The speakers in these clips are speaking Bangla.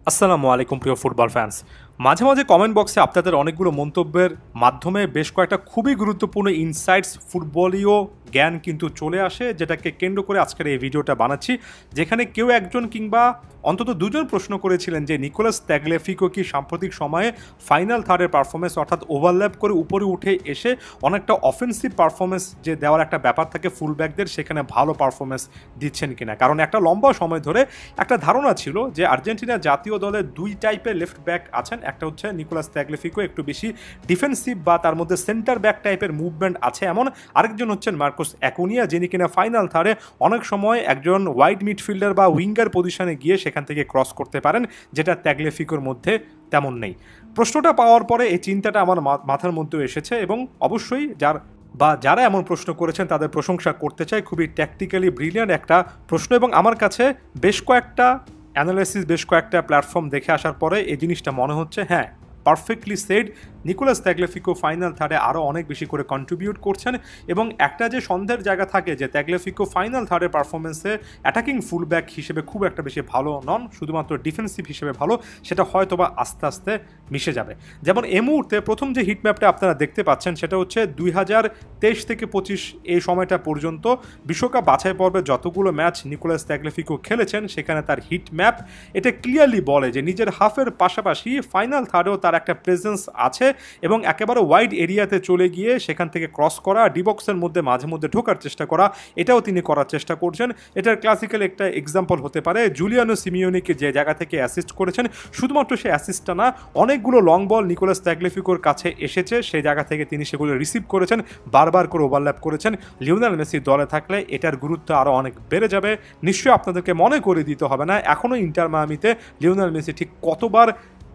আসসালামু আলাইকুম প্রিয় ফুটবল ফ্যান্স। মাঝে মাঝে কমেন্ট বক্সে আপনাদের অনেকগুলো মন্তব্যের মাধ্যমে বেশ কয়েকটা খুবই গুরুত্বপূর্ণ ইনসাইটস ফুটবলীয় জ্ঞান কিন্তু চলে আসে, যেটাকে কেন্দ্র করে আজকের এই ভিডিওটা বানাচ্ছি, যেখানে কেউ একজন কিংবা অন্তত দুজন প্রশ্ন করেছিলেন যে নিকোলাস তাগলিয়াফিকো কি সাম্প্রতিক সময়ে ফাইনাল থার্ডের পারফরমেন্স অর্থাৎ ওভারল্যাপ করে উপরে উঠে এসে অনেকটা অফেন্সিভ পারফরমেন্স যে দেওয়ার একটা ব্যাপার থাকে ফুলব্যাকদের, সেখানে ভালো পারফরমেন্স দিচ্ছেন কিনা। কারণ একটা লম্বা সময় ধরে একটা ধারণা ছিল যে আর্জেন্টিনা জাতীয় দলে দুই টাইপের লেফট ব্যাক আছেন, একটা হচ্ছে নিকোলাস তাগলিয়াফিকো, একটু বেশি ডিফেন্সিভ বা তার মধ্যে সেন্টার ব্যাক টাইপের মুভমেন্ট আছে এমন, আরেকজন হচ্ছেন মার্কোস অ্যাকুনিয়া, যিনি কিনা ফাইনাল থার্ডে অনেক সময় একজন ওয়াইড মিডফিল্ডার বা উইঙ্গার পজিশনে গিয়ে সেখান থেকে ক্রস করতে পারেন, যেটা তাগলিয়াফিকোর মধ্যে তেমন নেই। প্রশ্নটা পাওয়ার পরে এই চিন্তাটা আমার মাথার মধ্যেও এসেছে এবং অবশ্যই যারা এমন প্রশ্ন করেছেন তাদের প্রশংসা করতে চাই। খুবই ট্যাকটিক্যালি ব্রিলিয়ান্ট একটা প্রশ্ন এবং আমার কাছে বেশ কয়েকটা অ্যানালাইসিস, বেশ কয়েকটা প্ল্যাটফর্ম দেখে আসার পরে এই জিনিসটা মনে হচ্ছে হ্যাঁ, perfectly said, Nicolas Tagliafico final থার্ডে আরও অনেক বেশি করে কন্ট্রিবিউট করছেন এবং একটা যে সন্দেহের জায়গা থাকে যে তাগলিয়াফিকো ফাইনাল থার্ডের পারফরমেন্সে অ্যাটাকিং ফুলব্যাক হিসেবে খুব একটা বেশি ভালো নন, শুধুমাত্র ডিফেন্সিভ হিসেবে ভালো, সেটা হয়তোবা আস্তে আস্তে মিশে যাবে। যেমন এই মুহূর্তে প্রথম যে হিট ম্যাপটা আপনারা দেখতে পাচ্ছেন সেটা হচ্ছে 2023 থেকে 25 এই সময়টা পর্যন্ত বিশ্বকাপ বাছাই পর্বে যতগুলো ম্যাচ নিকোলাস তাগলিয়াফিকো খেলেছেন সেখানে তার হিট ম্যাপ এটা ক্লিয়ারলি বলে যে নিজের হাফের পাশাপাশি ফাইনাল থার্ডেও তার একটা প্রেজেন্স আছে এবং একেবারে ওয়াইড এরিয়াতে চলে গিয়ে সেখান থেকে ক্রস করা, ডিবক্সের মধ্যে মাঝে মধ্যে ঢোকার চেষ্টা করা, এটাও তিনি করার চেষ্টা করছেন। এটার ক্লাসিক্যাল একটা এক্সাম্পল হতে পারে জুলিয়ানো সিমিওনিকে যে জায়গা থেকে অ্যাসিস্ট করেছেন, শুধুমাত্র সেই অ্যাসিস্টটা না, অনেকগুলো লং বল নিকোলাস তাগলিয়াফিকোর কাছে এসেছে, সেই জায়গা থেকে তিনি সেগুলো রিসিভ করেছেন, বারবার করে ওভারল্যাপ করেছেন। লিওনেল মেসি দলে থাকলে এটার গুরুত্ব আরও অনেক বেড়ে যাবে। নিশ্চয়ই আপনাদেরকে মনে করে দিতে হবে না এখনও ইন্টার মায়ামিতে লিওনেল মেসি ঠিক কতবার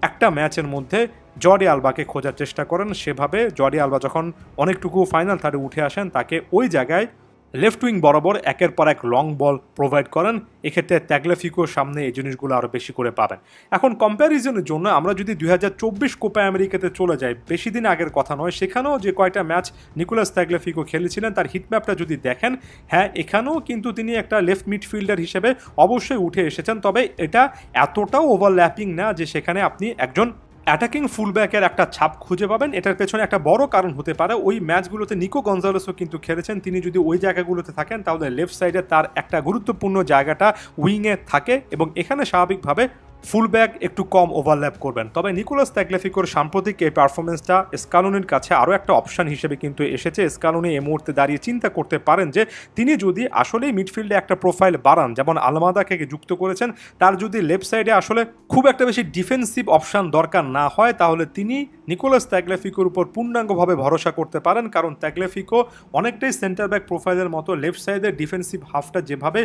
একটা ম্যাচের মধ্যে জর্ডি আলবাকে খোঁজার চেষ্টা করেন, সেভাবে জর্ডি আলবা যখন অনেকটুকু ফাইনাল থার্ডে উঠে আসেন তাকে ওই জায়গায় লেফট উইং বরাবর একের পর এক লং বল প্রোভাইড করেন। এক্ষেত্রে তাগলিয়াফিকোর সামনে এই জিনিসগুলো আরও বেশি করে পাবেন। এখন কম্প্যারিজনের জন্য আমরা যদি 2024 কোপা আমেরিকাতে চলে যাই, বেশি দিন আগের কথা নয়, সেখানেও যে কয়টা ম্যাচ নিকোলাস তাগলিয়াফিকো খেলেছিলেন তার হিটম্যাপটা যদি দেখেন, হ্যাঁ এখানেও কিন্তু তিনি একটা লেফট মিডফিল্ডার হিসেবে অবশ্যই উঠে এসেছেন, তবে এটা এতটাও ওভারল্যাপিং না যে সেখানে আপনি একজন অ্যাটাকিং ফুলব্যাকের একটা ছাপ খুঁজে পাবেন। এটার পেছনে একটা বড় কারণ হতে পারে ওই ম্যাচগুলোতে নিকো গঞ্জালেসও কিন্তু খেলেছেন, তিনি যদি ওই জায়গাগুলোতে থাকেন তাহলে লেফট সাইডে তার একটা গুরুত্বপূর্ণ জায়গাটা উইংয়ে থাকে এবং এখানে স্বাভাবিকভাবে ফুলব্যাক একটু কম ওভারল্যাপ করবেন। তবে নিকোলাস তাগলিয়াফিকোর সাম্প্রতিক এই পারফরমেন্সটা স্কালোনির কাছে আরও একটা অপশান হিসেবে কিন্তু এসেছে। স্কালোনি এই মুহূর্তে দাঁড়িয়ে চিন্তা করতে পারেন যে তিনি যদি আসলেই মিডফিল্ডে একটা প্রোফাইল বাড়ান, যেমন আলমাদাকে যুক্ত করেছেন, তার যদি লেফট সাইডে আসলে খুব একটা বেশি ডিফেন্সিভ অপশান দরকার না হয় তাহলে তিনি নিকোলাস তাগলিয়াফিকোর উপর পূর্ণাঙ্গভাবে ভরসা করতে পারেন, কারণ তাগলিয়াফিকো অনেকটাই সেন্টার ব্যাক প্রোফাইলের মতো লেফট সাইডের ডিফেন্সিভ হাফটা যেভাবে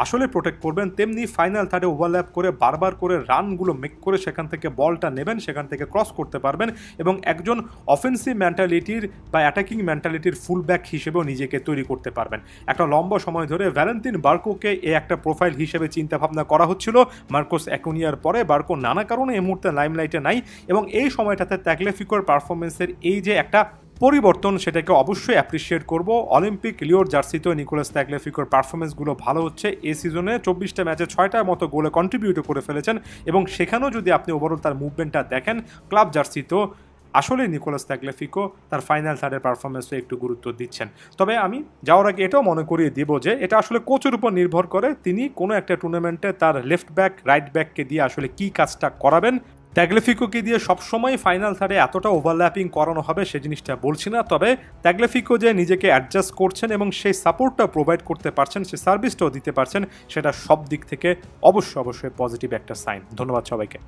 আসলে প্রোটেক্ট করবেন, তেমনি ফাইনাল থার্ডে ওভারল্যাপ করে বারবার করে রানগুলো মেক করে সেখান থেকে বলটা নেবেন, সেখান থেকে ক্রস করতে পারবেন এবং একজন অফেন্সিভ মেন্টালিটির বা অ্যাটাকিং মেন্টালিটির ফুলব্যাক হিসেবেও নিজেকে তৈরি করতে পারবেন। একটা লম্বা সময় ধরে ভ্যালেন্তিন বার্কোকে এই একটা প্রোফাইল হিসেবে চিন্তাভাবনা করা হচ্ছিল, মার্কোস অ্যাকুনিয়ার পরে বার্কো নানা কারণে এই মুহূর্তে লাইমলাইটে নাই এবং এই সময়টাতে তাগলিয়াফিকোর পারফরমেন্সের এই যে একটা পরিবর্তন সেটাকে অবশ্যই অ্যাপ্রিসিয়েট করব। অলিম্পিক লিওর জার্সিতেও নিকোলাস তাগলিয়াফিকোর পারফরমেন্সগুলো ভালো হচ্ছে, এই সিজনে 24টা ম্যাচে 6টার মতো গোলে কন্ট্রিবিউটও করে ফেলেছেন এবং সেখানেও যদি আপনি ওভারঅল তার মুভমেন্টটা দেখেন ক্লাব জার্সিতেও আসলে নিকোলাস তাগলিয়াফিকো তার ফাইনাল থার্ডের পারফরমেন্সে একটু গুরুত্ব দিচ্ছেন। তবে আমি যাওয়ার আগে এটাও মনে করিয়ে দিব যে এটা আসলে কোচের উপর নির্ভর করে, তিনি কোনো একটা টুর্নামেন্টে তার লেফট ব্যাক রাইট ব্যাককে দিয়ে আসলে কী কাজটা করাবেন। তাগলিয়াফিকোকে দিয়ে সবসময় ফাইনাল থার্ডে এতটা ওভারল্যাপিং করানো হবে সে জিনিসটা বলছি না, তবে তাগলিয়াফিকো যে নিজেকে অ্যাডজাস্ট করছেন এবং সেই সাপোর্টটা প্রোভাইড করতে পারছেন, সেই সার্ভিসটাও দিতে পারছেন, সেটা সব দিক থেকে অবশ্যই পজিটিভ একটা সাইন। ধন্যবাদ সবাইকে।